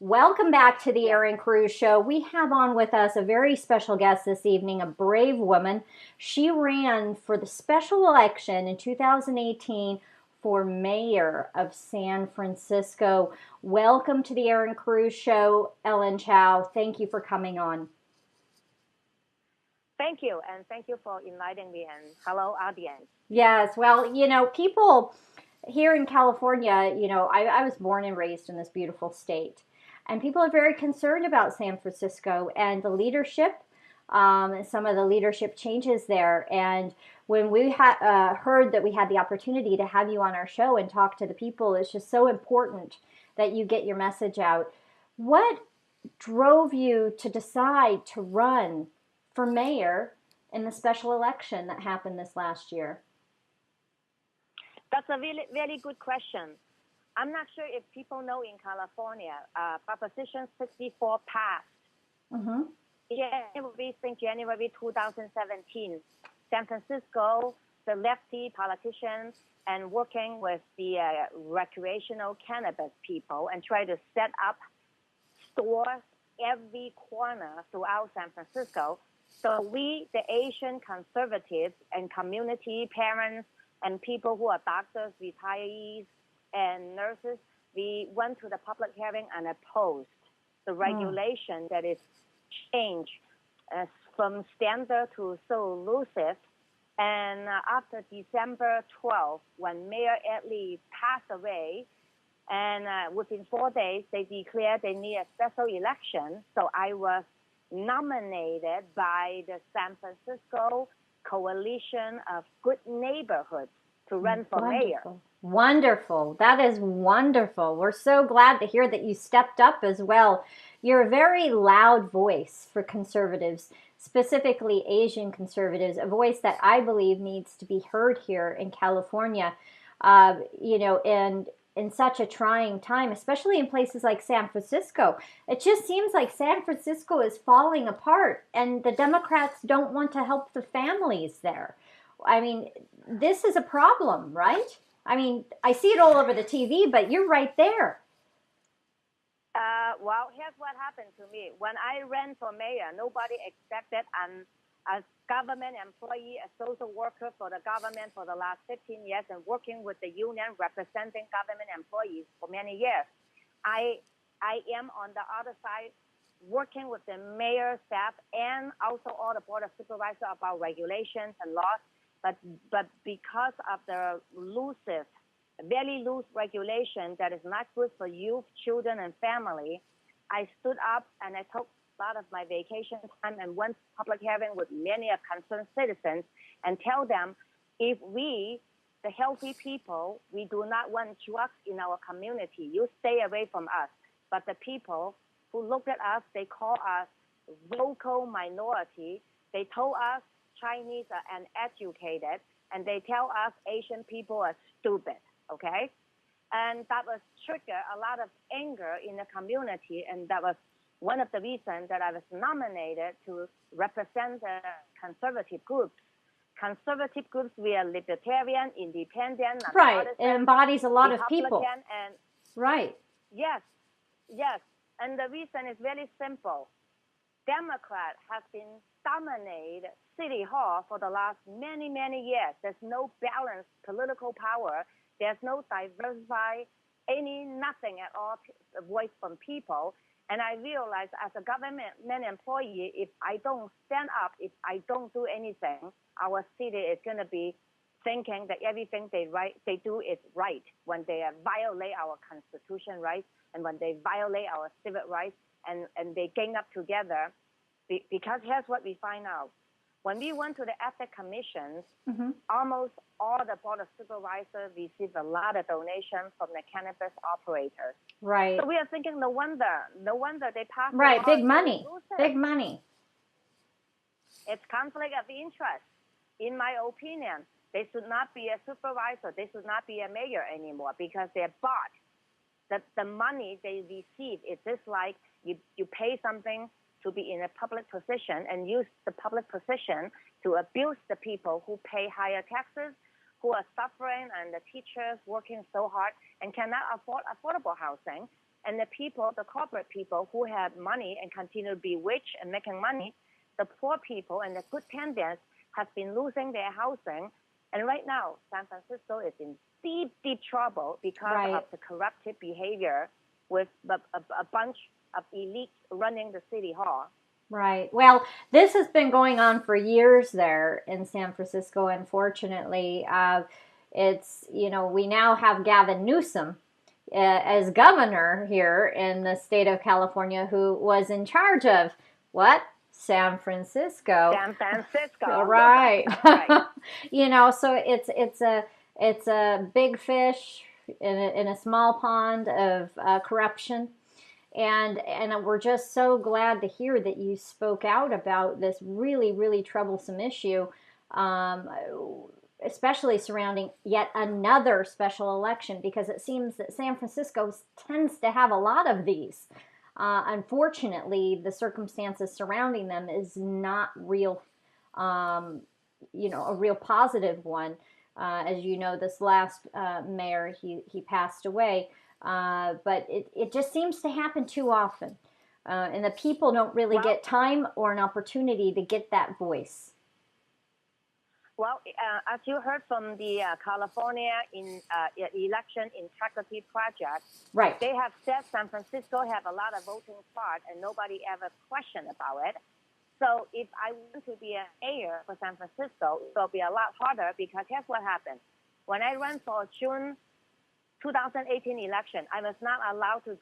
Welcome back to the Yes. Erin Cruz Show. We have on with us a very special guest this evening, a brave woman. She ran for the special election in 2018 for mayor of San Francisco. Welcome to the Erin Cruz Show, Ellen Chow. Thank you for coming on. Thank you, and thank you for inviting me. And hello, audience. Yes, well, people here in California, I was born and raised in this beautiful state, and people are very concerned about San Francisco and the leadership, some of the leadership changes there. And when we heard that we had the opportunity to have you on our show and talk to the people, it's just so important that you get your message out. What drove you to decide to run for mayor in the special election that happened this last year? That's a really, very good question. I'm not sure if people know in California, Proposition 64 passed. Mm-hmm. January, since January 2017, San Francisco, the lefty politicians, and working with the recreational cannabis people and try to set up stores every corner throughout San Francisco. So we, the Asian conservatives and community parents and people who are doctors, retirees, and nurses, we went to the public hearing and opposed the regulation that is changed from standard to so elusive. And after December 12th, when Mayor Ed Lee passed away, and within 4 days, they declared they need a special election. So I was nominated by the San Francisco Coalition of Good Neighborhoods to run for mayor. Wonderful. That is wonderful. We're so glad to hear that you stepped up as well. You're a very loud voice for conservatives, specifically Asian conservatives, a voice that I believe needs to be heard here in California. And in such a trying time, especially in places like San Francisco. It just seems like San Francisco is falling apart, and the Democrats don't want to help the families there. I mean, this is a problem, right? I mean, I see it all over the TV, but you're right there. Well, here's what happened to me. When I ran for mayor, nobody expected a government employee, a social worker for the government for the last 15 years and working with the union representing government employees for many years. I am on the other side working with the mayor staff and also all the board of supervisors about regulations and laws. But because of the elusive, very loose regulation that is not good for youth, children, and family, I stood up and I took a lot of my vacation time and went to public hearing with many of concerned citizens and tell them, if we, the healthy people, we do not want drugs in our community, you stay away from us. But the people who look at us, they call us vocal minority. They told us Chinese are uneducated, and they tell us Asian people are stupid, okay? And that was trigger a lot of anger in the community, and that was one of the reasons that I was nominated to represent the conservative groups. Conservative groups, we are libertarian, independent, Right. It embodies a lot of Republican, people. and Right. yes, yes. And the reason is very simple. Democrats have been dominated City Hall for the last many, many years. There's no balanced political power. There's no diversify, nothing at all, voice from people. And I realize as a government employee, if I don't stand up, if I don't do anything, our city is going to be thinking that everything they do is right when they violate our constitution rights and when they violate our civil rights and they gang up together. Because here's what we find out. When we went to the ethics commissions, almost all the board of supervisors received a lot of donations from the cannabis operators. Right. So we are thinking, no wonder they passed. Right, big money, big money. It's conflict of interest. In my opinion, they should not be a supervisor. They should not be a mayor anymore because they're bought. The money they receive is just like you pay something to be in a public position and use the public position to abuse the people who pay higher taxes, who are suffering, and the teachers working so hard and cannot afford affordable housing. And the people, the corporate people who have money and continue to be rich and making money, the poor people and the good tenants have been losing their housing. And right now, San Francisco is in deep, deep trouble because of the corruptive behavior with a bunch of elites running the city hall. Right. Well, this has been going on for years there in San Francisco, unfortunately. It's, we now have Gavin Newsom as governor here in the state of California, who was in charge of what? San Francisco. San Francisco. Right. Right. So it's a big fish in a small pond of corruption. And we're just so glad to hear that you spoke out about this really, really troublesome issue, especially surrounding yet another special election, because it seems that San Francisco tends to have a lot of these. Unfortunately, the circumstances surrounding them is not real, a real positive one. As you know, this last mayor, he passed away. But it just seems to happen too often. And the people don't really get time or an opportunity to get that voice. Well, as you heard from the California Election Integrity Project, right? They have said San Francisco have a lot of voting fraud and nobody ever questioned about it. So if I want to be a mayor for San Francisco, it will be a lot harder because here's what happened. When I ran for June 2018 election, I was not allowed to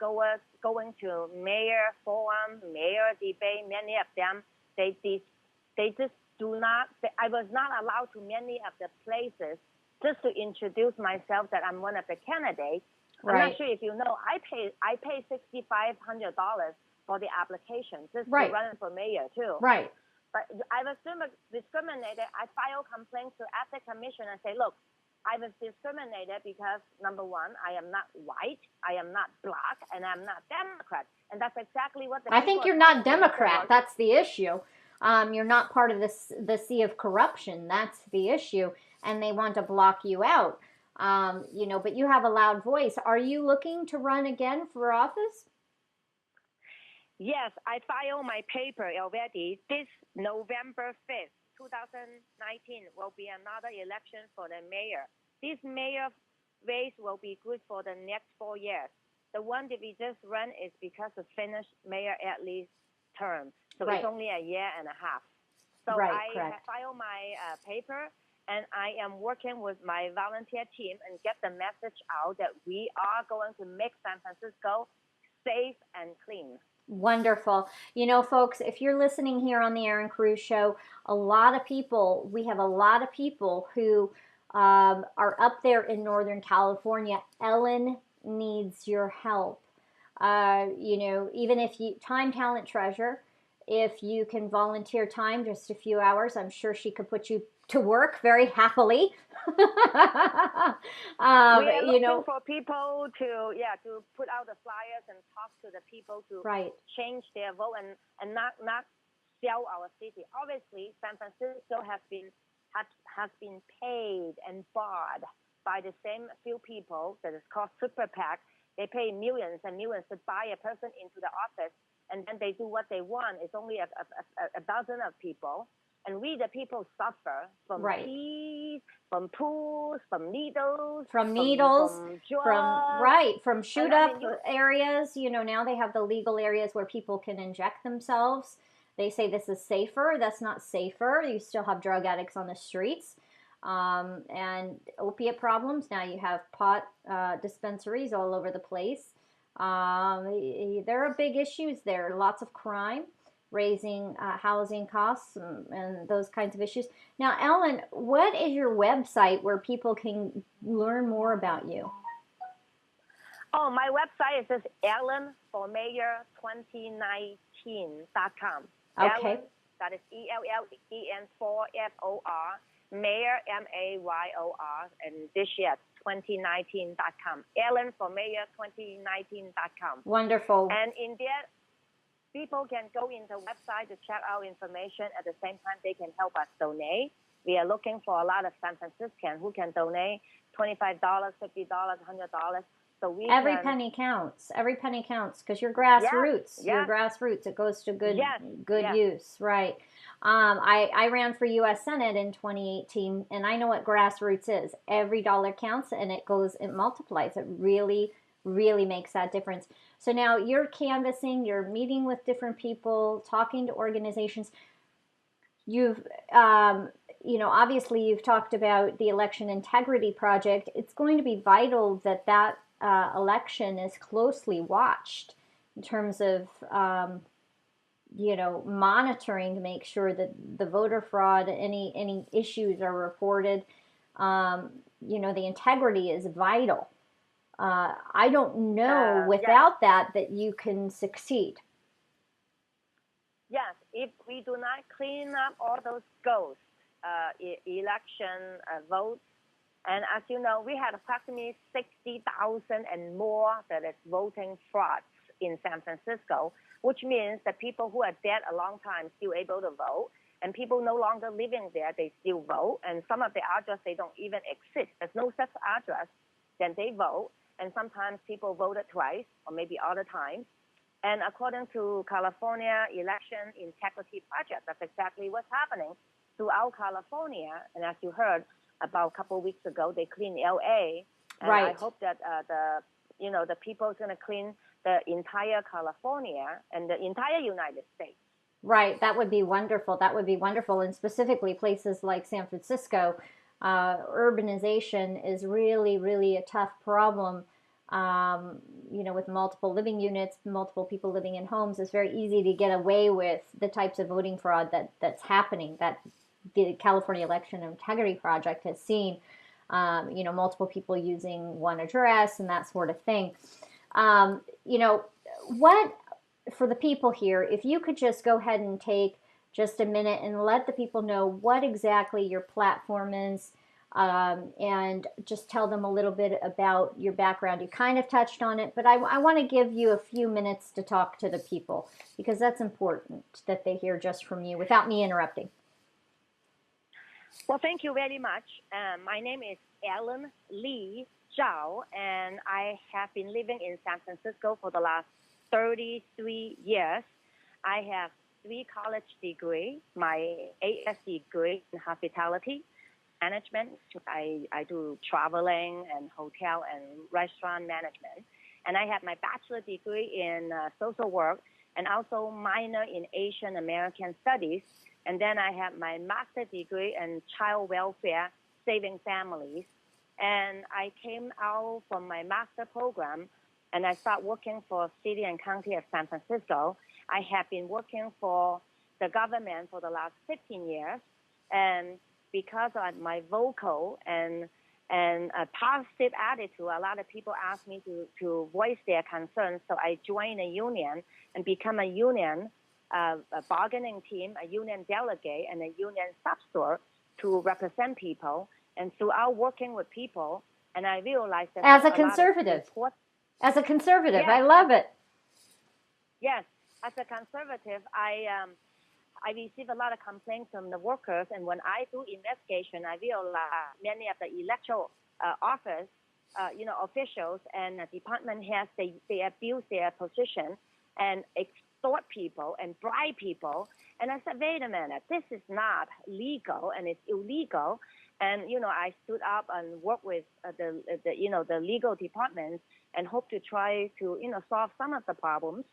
going to mayor forum, mayor debate. Many of them, they just do not. I was not allowed to many of the places just to introduce myself that I'm one of the candidates. Right. I'm not sure if you know. I pay $6,500 for the application just to run for mayor too. Right. But I was discriminated. I filed complaints to Ethics Commission and say, look, I was discriminated because, number one, I am not white, I am not black, and I'm not Democrat. And that's exactly what I think you're not Democrat. That's the issue. You're not part of the sea of corruption. That's the issue. And they want to block you out. But you have a loud voice. Are you looking to run again for office? Yes, I filed my paper already. This November 5th. 2019 will be another election for the mayor. This mayor race will be good for the next 4 years. The one that we just run is because of finished Mayor Adley's term. So it's only a year and a half. So I have filed my paper, and I am working with my volunteer team and get the message out that we are going to make San Francisco safe and clean. Wonderful. Folks, if you're listening here on the Erin Cruz Show, we have a lot of people who are up there in Northern California. Ellen needs your help. Even if you, time, talent, treasure, if you can volunteer time, just a few hours, I'm sure she could put you to work very happily. We are looking for people to put out the flyers and talk to the people to change their vote and not sell our city. Obviously, San Francisco has been paid and bought by the same few people that is called super PAC. They pay millions and millions to buy a person into the office, and then they do what they want. It's only a dozen of people. And we, the people, suffer from peas, from pools, from needles, from shoot up areas. Now they have the legal areas where people can inject themselves. They say this is safer. That's not safer. You still have drug addicts on the streets. And opiate problems. Now you have pot dispensaries all over the place. There are big issues there. Lots of crime, raising housing costs and those kinds of issues. Now, Ellen, what is your website where people can learn more about you? Oh, my website is just EllenForMayor2019.com. Okay. Ellen, that is ELLEN4FOR, Mayor, MAYOR, and this year, 2019.com. EllenForMayor2019.com. Wonderful. And in there, people can go in the website to check out information. At the same time, they can help us donate. We are looking for a lot of San Franciscans who can donate $25, $50, $100. so we Every can. penny counts. Every penny counts because you're Yes, grassroots. You're yes, grassroots. It goes to good yes, good yes. use, right? I ran for U.S. Senate in 2018, and I know what grassroots is. Every dollar counts, and it multiplies. It really, really makes that difference. So now you're canvassing, you're meeting with different people, talking to organizations. You've, obviously you've talked about the Election Integrity Project. It's going to be vital that election is closely watched in terms of, monitoring to make sure that the voter fraud, any issues are reported. The integrity is vital. I don't know Yes, without that you can succeed. yes. If we do not clean up all those ghost election votes, and as you know, we had approximately 60,000 and more that is voting frauds in San Francisco, which means that people who are dead a long time still able to vote, and people no longer living there, they still vote, and some of the address, they don't even exist. There's no such address, then they vote, and sometimes people voted twice or maybe other times. And according to California Election Integrity Project, that's exactly what's happening throughout California. And as you heard, about a couple of weeks ago, they cleaned LA, and Right. I hope that the people is going to clean the entire California and the entire United States. Right, that would be wonderful. That would be wonderful, and specifically places like San Francisco, urbanization is really, really a tough problem. With multiple living units, multiple people living in homes, it's very easy to get away with the types of voting fraud that's happening. That the California Election Integrity Project has seen. Multiple people using one address and that sort of thing. What for the people here, if you could just go ahead and take just a minute and let the people know what exactly your platform is, and just tell them a little bit about your background. You kind of touched on it, but I want to give you a few minutes to talk to the people because that's important that they hear just from you without me interrupting. Well, thank you very much. My name is Erin Zhou, and I have been living in San Francisco for the last 33 years. I have 3 college degrees, my AS degree in hospitality management. I do traveling and hotel and restaurant management. And I have my bachelor degree in social work and also minor in Asian American studies. And then I have my master degree in child welfare, saving families. And I came out from my master program and I started working for City and County of San Francisco. I have been working for the government for the last 15 years. And because of my vocal and a positive attitude, a lot of people ask me to voice their concerns. So I joined a union and become a union, a bargaining team, a union delegate, and a union substore to represent people. And throughout working with people, and I realized that as a conservative, yes, I love it. Yes, as a conservative, I receive a lot of complaints from the workers, and when I do investigation, I realize many of the electoral office, officials and department heads, they abuse their position and extort people and bribe people. And I said, wait a minute, this is not legal and it's illegal. And I stood up and worked with the legal departments and hope to try to solve some of the problems.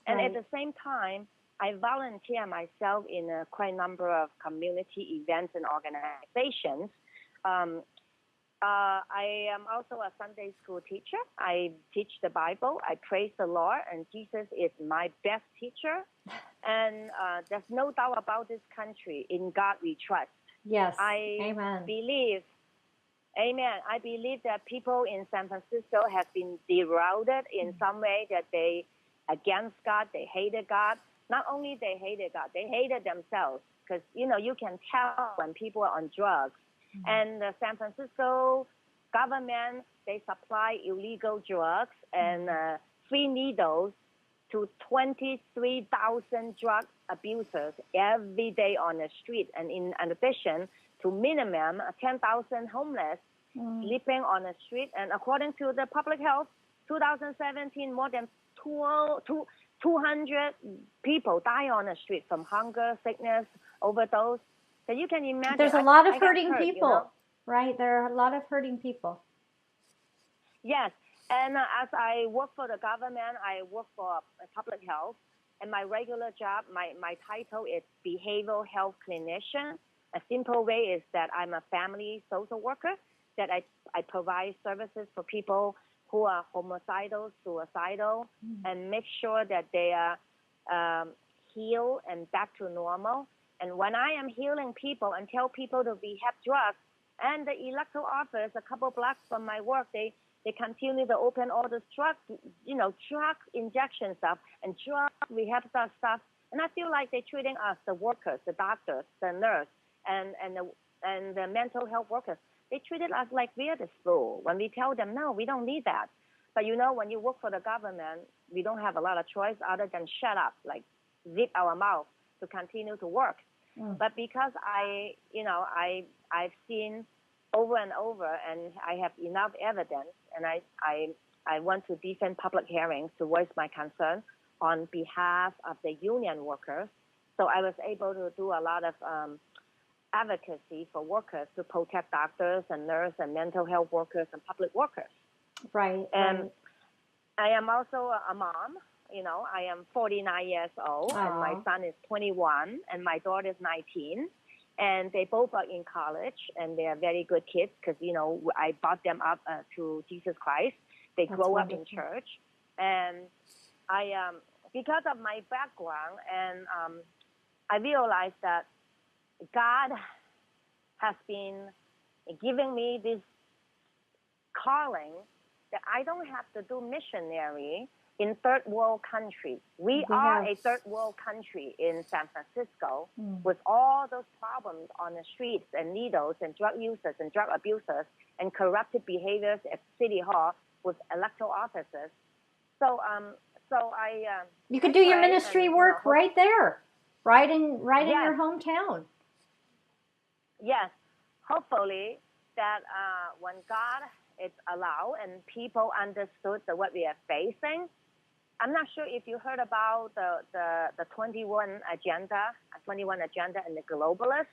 And Right. at the same time, I volunteer myself in quite a number of community events and organizations. I am also a Sunday school teacher. I teach the Bible. I praise the Lord, and Jesus is my best teacher. And there's no doubt about this country. In God we trust. Yes. Amen. Amen. I believe that people in San Francisco have been derailed in some way, that they against God, they hated God. Not only they hated God, they hated themselves, because you can tell when people are on drugs. Mm-hmm. And the San Francisco government, they supply illegal drugs and free needles to 23,000 drug abusers every day on the street. And in addition to minimum 10,000 homeless sleeping on the street. And according to the public health, 2017, more than 200 people die on the street from hunger, sickness, overdose. So you can imagine. There's a lot of I hurting hurt, people, right? There are a lot of hurting people. Yes, and as I work for the government, I work for public health, and my regular job, my title is behavioral health clinician. A simple way is that I'm a family social worker, that I provide services for people who are homicidal, suicidal, and make sure that they are healed and back to normal. And when I am healing people and tell people to rehab drugs, and the electoral office, a couple blocks from my work, they continue to open all the drug injection stuff and drug rehab stuff. And I feel like they're treating us, the workers, the doctors, the nurse, and the mental health workers. They treated us like we're the fool when we tell them, no, we don't need that. But when you work for the government, we don't have a lot of choice other than shut up, like zip our mouth to continue to work. But because I've seen over and over, and I have enough evidence, and I want to defend public hearings to voice my concern on behalf of the union workers. So I was able to do a lot of advocacy for workers to protect doctors and nurses and mental health workers and public workers. Right. And right. I am also a mom. I am 49 years old, and my son is 21, and my daughter is 19. And they both are in college, and they are very good kids because, I brought them up to Jesus Christ. They grow wonderful. up in church. And I, because of my background, and I realized that God has been giving me this calling that I don't have to do missionary in third world countries. We are a third world country in San Francisco with all those problems on the streets and needles and drug users and drug abusers and corrupted behaviors at City Hall with electoral officers. So I you could do your ministry work right there, right in your hometown. Yes, hopefully that when God is allowed and people understood what we are facing. I'm not sure if you heard about the 21 agenda and the globalists.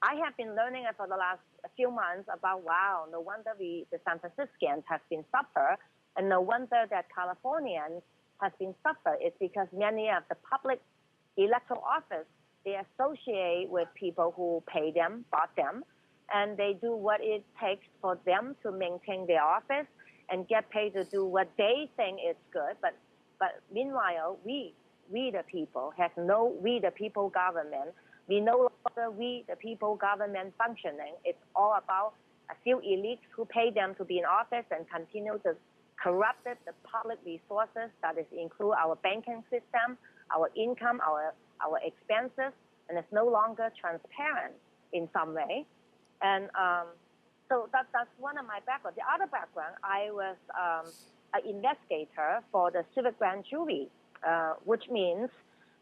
I have been learning it for the last few months about, wow, no wonder the San Franciscans have been suffer, and no wonder that Californians has been suffer. It's because many of the public electoral office, they associate with people who pay them, bought them, and they do what it takes for them to maintain their office and get paid to do what they think is good. But meanwhile, we the people have we the people government. We no longer we the people government functioning. It's all about a few elites who pay them to be in office and continue to corrupt the public resources. That is include our banking system, our income, our expenses, and it's no longer transparent in some way. And so that's one of my background. The other background, I was an investigator for the civic grand jury, which means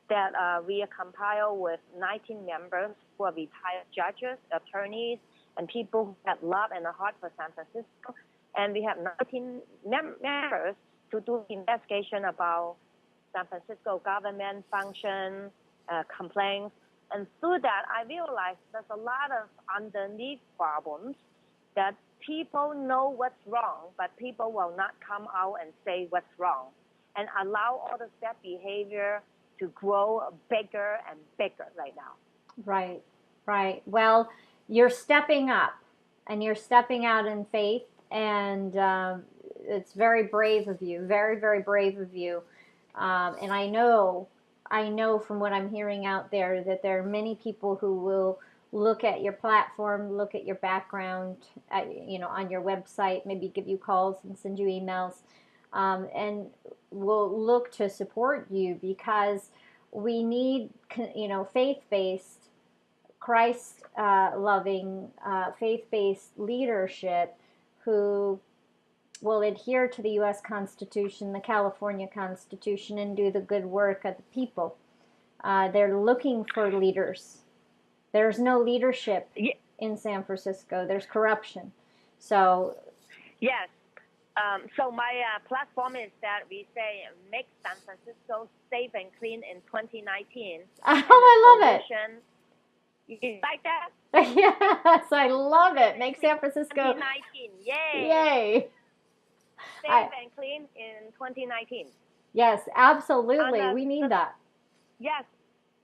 that we are compiled with 19 members who are retired judges, attorneys, and people who have love and a heart for San Francisco. And we have 19 members to do investigation about San Francisco government function, complaints. And through that, I realized there's a lot of underneath problems that people know what's wrong, but people will not come out and say what's wrong and allow all the bad behavior to grow bigger and bigger right now. Right, right. Well, you're stepping up and you're stepping out in faith, and it's very brave of you, very, very brave of you. And I know from what I'm hearing out there that there are many people who will look at your platform, look at your background, on your website, maybe give you calls and send you emails, and will look to support you, because we need, faith-based, Christ-loving, faith-based leadership who will adhere to the U.S. Constitution, the California Constitution, and do the good work of the people. They're looking for leaders. There's no leadership in San Francisco. There's corruption. So, yes, So my platform is that we say make San Francisco safe and clean in 2019. Oh, And I the love it. solution, you like that? Yes, I love it. Make San Francisco. 2019, yay! Yay. Safe and clean in 2019. Yes, And absolutely. We need that. yes,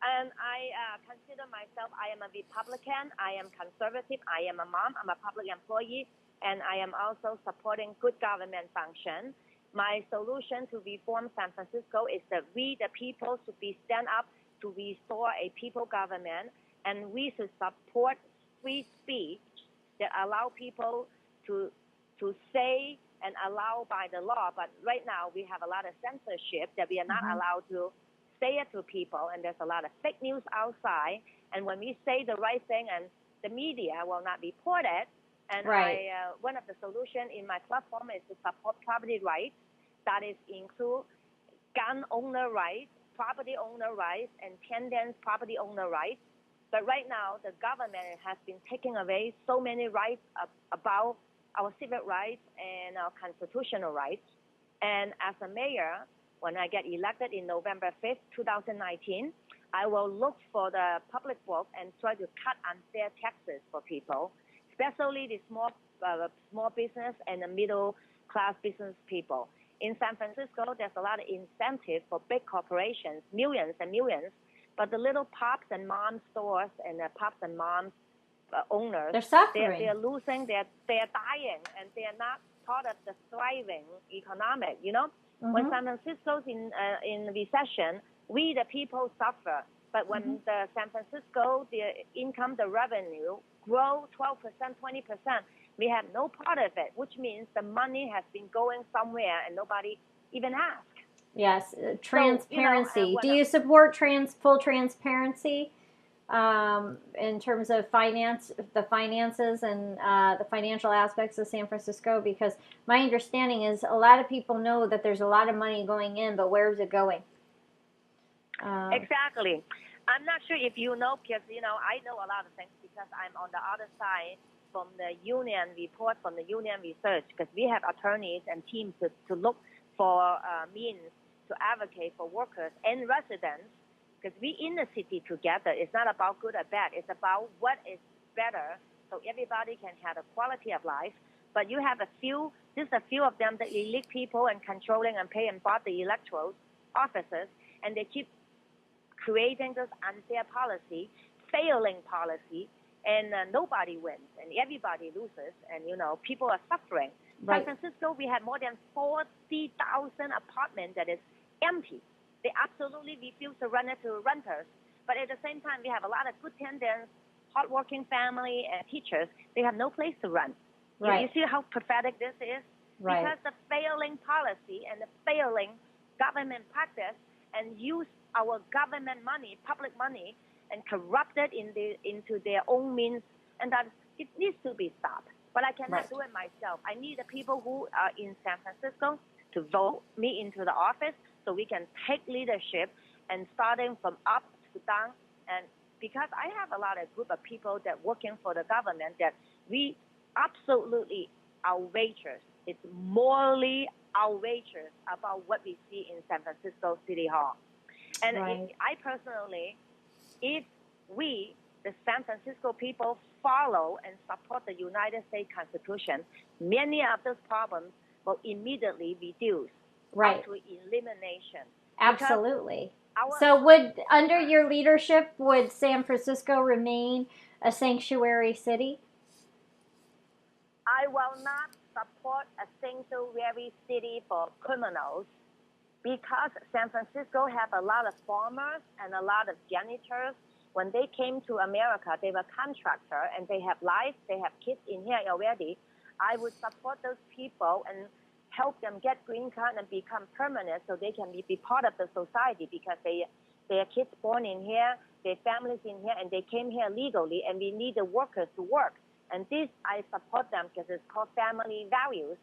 and I consider myself, I am a Republican, I am conservative, I am a mom, I'm a public employee, and I am also supporting good government function. My solution to reform San Francisco is that we, the people, should be stand up to restore a people government, and we should support free speech that allow people to say and allow by the law. But right now we have a lot of censorship that we are not allowed to say it to people, and there's a lot of fake news outside. And when we say the right thing, and the media will not report it. And Right. one of the solutions in my platform is to support property rights. That is include gun owner rights, property owner rights, and tenants property owner rights. But right now, the government has been taking away so many rights about our civil rights and our constitutional rights. And as a mayor, when I get elected in November 5th, 2019, I will look for the public work and try to cut unfair taxes for people, especially the small business and the middle class business people. In San Francisco, there's a lot of incentive for big corporations, millions and millions, but the little pops and mom stores and the pops and moms owners, They're suffering. they're losing, they're dying, and they're not part of the thriving economic, you know? When San Francisco's in recession, we the people suffer. But when the San Francisco, the income, the revenue grow 12%, 20%, we have no part of it, which means the money has been going somewhere and nobody even asks. Yes, transparency. So, you know, do you support full transparency in terms of the finances and the financial aspects of San Francisco? Because my understanding is a lot of people know that there's a lot of money going in, but where's it going? Exactly. I'm not sure if you know, because, you know, I know a lot of things because I'm on the other side from the union report, from the union research, because we have attorneys and teams to look for means to advocate for workers and residents, because we in the city together. It's not about good or bad. It's about what is better so everybody can have a quality of life. But you have just a few of them, the elite people and controlling and pay and bought the electoral offices, and they keep creating this unfair policy, failing policy, and nobody wins and everybody loses, and, you know, people are suffering. Right. San Francisco, we have more than 40,000 apartments that is empty. They absolutely refuse to rent it to renters. But at the same time, we have a lot of good tenants, hardworking family, and teachers. They have no place to rent. Right. You see how pathetic this is? Right. Because the failing policy and the failing government practice and use our government money, public money, and corrupt it into their own means, and that it needs to be stopped. But I cannot do it myself. I need the people who are in San Francisco to vote me into the office so we can take leadership and starting from up to down. And because I have a lot of group of people that working for the government that we absolutely outrageous. It's morally outrageous about what we see in San Francisco City Hall. And I personally, if we, the San Francisco people, follow and support the United States Constitution, many of those problems will immediately reduce to elimination. Absolutely. So under your leadership, would San Francisco remain a sanctuary city? I will not support a sanctuary city for criminals, because San Francisco have a lot of farmers and a lot of janitors. When they came to America, they were contractors and they have lives, they have kids in here already. I would support those people and help them get green card and become permanent so they can be part of the society, because their kids born in here, their families in here, and they came here legally, and we need the workers to work. And this, I support them because it's called family values.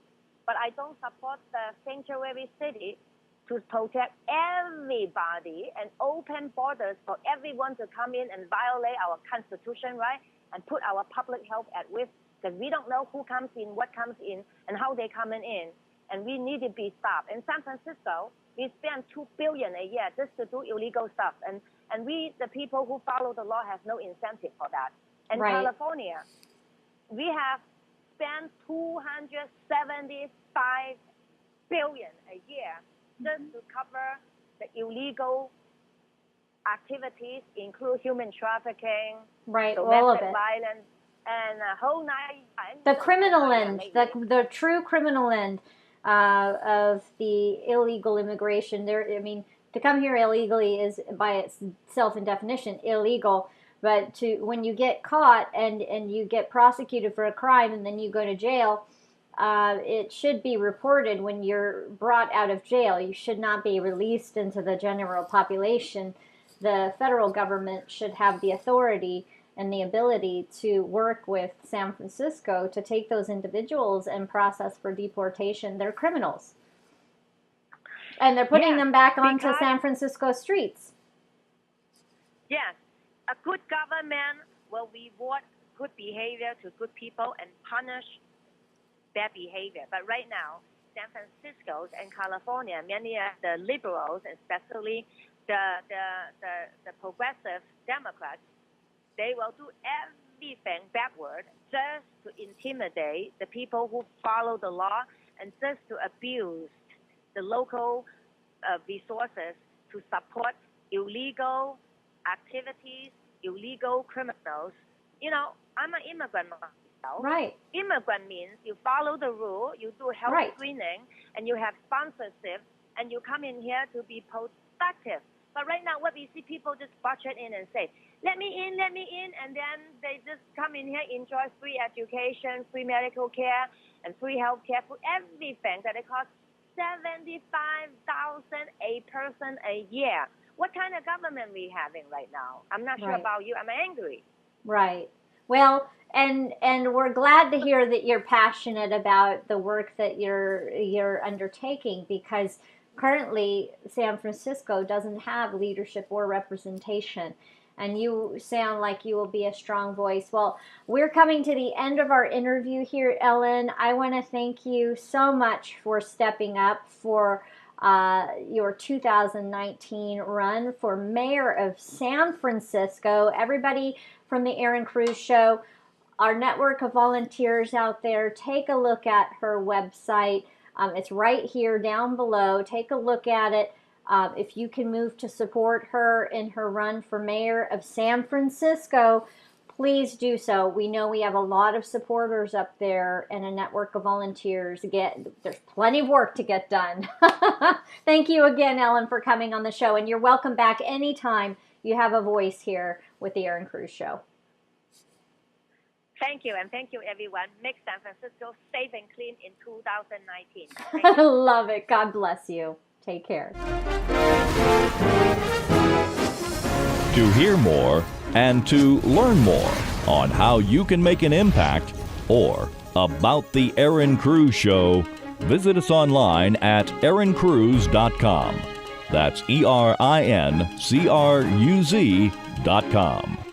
But I don't support the sanctuary city to protect everybody and open borders for everyone to come in and violate our Constitution, right? And put our public health at risk, because we don't know who comes in, what comes in, and how they coming in. and we need to be stopped. In San Francisco, we spend $2 billion a year just to do illegal stuff, and we, the people who follow the law, have no incentive for that. In California, we have spent $275 billion a year just to cover the illegal activities, include human trafficking, domestic violence, and a whole nine. The criminal end, the true criminal end of the illegal immigration. I mean, to come here illegally is by itself in definition illegal. But when you get caught and you get prosecuted for a crime and then you go to jail, it should be reported when you're brought out of jail. You should not be released into the general population. The federal government should have the authority and the ability to work with San Francisco to take those individuals and process for deportation. They're criminals. And they're putting them back onto San Francisco streets. Yes. A good government will reward good behavior to good people and punish bad behavior. But right now, San Francisco and California, many of the liberals, especially the progressive Democrats, they will do everything backward just to intimidate the people who follow the law and just to abuse the local resources to support illegal activities, illegal criminals. You know, I'm an immigrant myself. Right. Immigrant means you follow the rule, you do health screening, and you have sponsorship, and you come in here to be productive. But right now, what we see, people just budget in and say, let me in, and then they just come in here, enjoy free education, free medical care, and free health care for everything that it costs $75,000 a person a year. What kind of government we having right now? I'm not sure about you. I'm angry. Right. Well, and we're glad to hear that you're passionate about the work that you're undertaking, because currently San Francisco doesn't have leadership or representation. And you sound like you will be a strong voice. Well, we're coming to the end of our interview here, Ellen. I want to thank you so much for stepping up for your 2019 run for mayor of San Francisco. Everybody from the Erin Cruz Show, our network of volunteers out there, take a look at her website. It's right here down below. Take a look at it. If you can move to support her in her run for mayor of San Francisco, please do so. We know we have a lot of supporters up there and a network of volunteers. There's plenty of work to get done. Thank you again, Ellen, for coming on the show. And you're welcome back anytime you have a voice here with the Erin Cruz Show. Thank you, and thank you, everyone. Make San Francisco safe and clean in 2019. Love it. God bless you. Take care. To hear more and to learn more on how you can make an impact or about the Erin Cruz Show, visit us online at erincruz.com. That's ERINCRUZ.com.